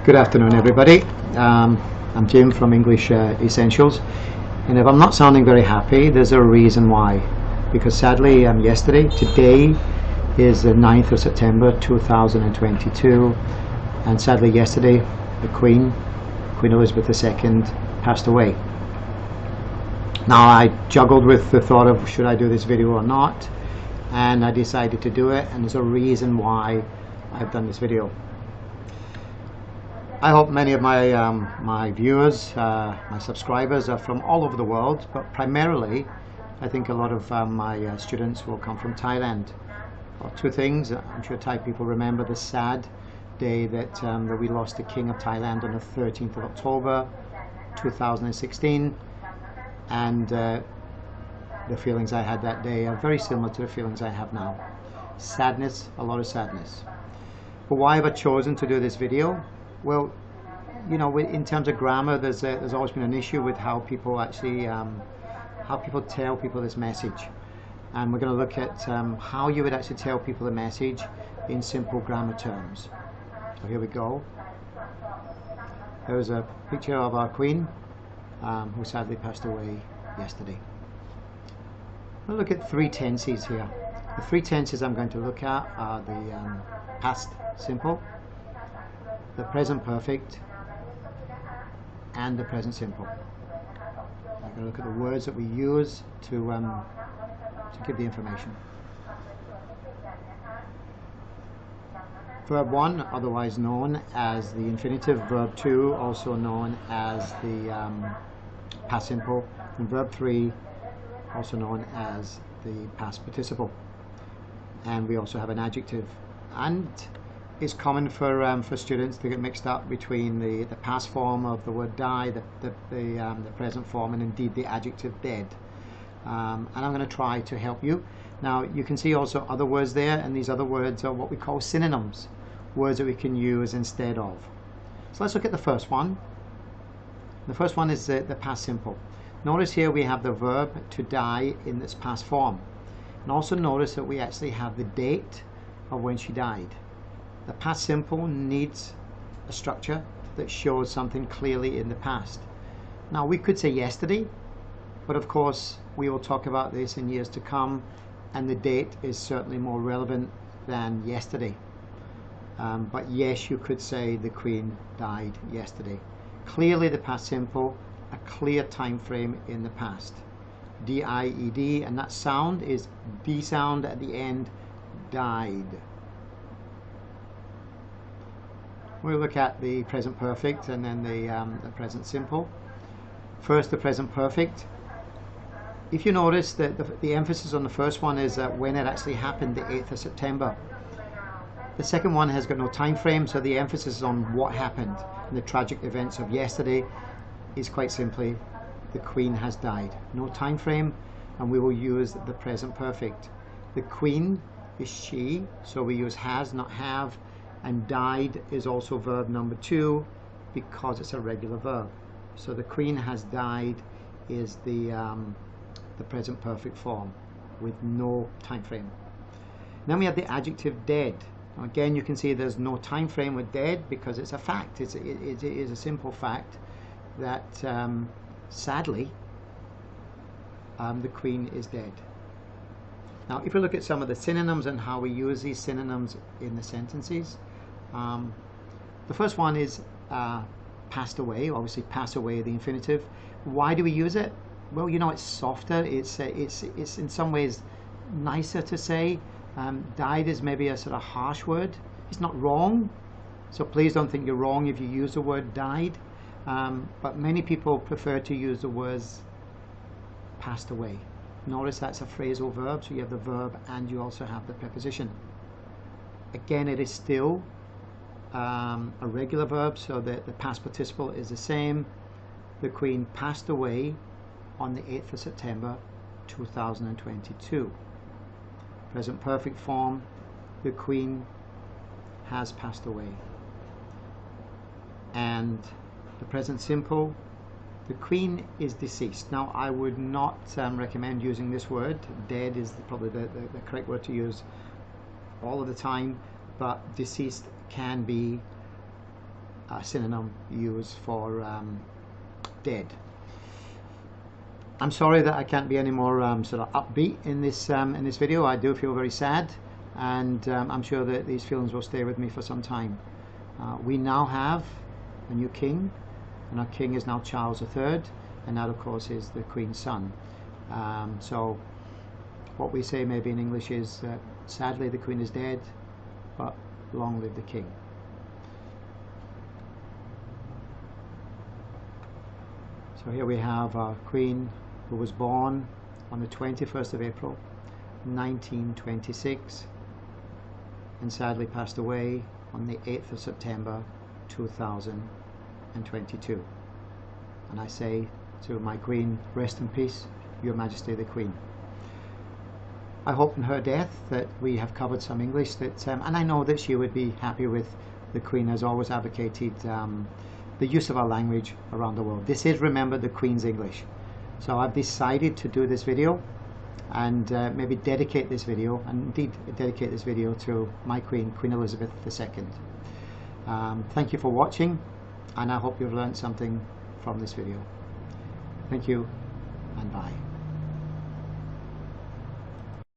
Good afternoon, everybody. I'm Jim from English Essentials, and if I'm not sounding very happy, there's a reason why. Because sadly, today is the 9th of September 2022, and sadly yesterday the Queen Elizabeth II, passed away. Now, I juggled with the thought of should I do this video or not, and I decided to do it, and there's a reason why I've done this video. I hope many of my viewers, my subscribers are from all over the world, but primarily I think a lot of my students will come from Thailand. Well, two things. I'm sure Thai people remember the sad day that we lost the King of Thailand on the 13th of October 2016, and the feelings I had that day are very similar to the feelings I have now. Sadness, a lot of sadness. But why have I chosen to do this video? Well, you know, in terms of grammar, there's always been an issue with how people actually tell people this message, and we're going to look at how you would actually tell people the message in simple grammar terms. So here we go. There's a picture of our Queen, who sadly passed away yesterday. We'll look at three tenses here. The three tenses I'm going to look at are the past simple, the present perfect, and the present simple. I'm going to look at the words that we use to give the information. Verb 1, otherwise known as the infinitive. Verb 2, also known as the past simple. And verb 3, also known as the past participle. And we also have an adjective. And it's common for students to get mixed up between the past form of the word die, the present form, and indeed the adjective dead. And I'm going to try to help you. Now, you can see also other words there, and these other words are what we call synonyms, words that we can use instead of. So let's look at the first one. The first one is the past simple. Notice here we have the verb to die in its past form. And also notice that we actually have the date of when she died. The past simple needs a structure that shows something clearly in the past. Now, we could say yesterday, but of course we will talk about this in years to come, and the date is certainly more relevant than yesterday. But yes, you could say the Queen died yesterday. Clearly the past simple, a clear time frame in the past. D-I-E-D, and that sound is D sound at the end, died. We'll look at the present perfect and then the present simple. First, the present perfect. If you notice that the emphasis on the first one is when it actually happened, the 8th of September. The second one has got no time frame, so the emphasis is on what happened. And the tragic events of yesterday is quite simply the Queen has died. No time frame, and we will use the present perfect. The Queen is she, so we use has, not have. And died is also verb number 2 because it's a regular verb. So the Queen has died is the present perfect form with no time frame. Then we have the adjective dead. Now again, you can see there's no time frame with dead because it's a fact. It is a simple fact that sadly the Queen is dead. Now, if we look at some of the synonyms and how we use these synonyms in the sentences, the first one is passed away. Obviously, pass away, the infinitive. Why do we use it? Well, you know, it's softer. It's in some ways nicer to say. Died is maybe a sort of harsh word. It's not wrong, so please don't think you're wrong if you use the word died. But many people prefer to use the words passed away. Notice that's a phrasal verb, so you have the verb and you also have the preposition. Again, it is still a regular verb, so that the past participle is the same. The Queen passed away on the 8th of September 2022. Present perfect form, the Queen has passed away. And the present simple, the Queen is deceased. Now, I would not recommend using this word. Dead is probably the correct word to use all of the time, but deceased can be synonym used for dead. I'm sorry that I can't be any more sort of upbeat in this video. I do feel very sad, and I'm sure that these feelings will stay with me for some time. We now have a new king, and our king is now Charles III, and that of course is the Queen's son. So what we say maybe in English is sadly the Queen is dead, but long live the king. So here we have our Queen, who was born on the 21st of April 1926 and sadly passed away on the 8th of September 2022. And I say to my Queen, rest in peace, Your Majesty the Queen. I hope in her death that we have covered some English, that and I know that she would be happy with. The Queen has always advocated the use of our language around the world. This is, remember, the Queen's English. So I've decided to do this video and maybe dedicate this video, and indeed dedicate this video to my Queen, Queen Elizabeth II. Thank you for watching, and I hope you've learned something from this video. Thank you, and bye.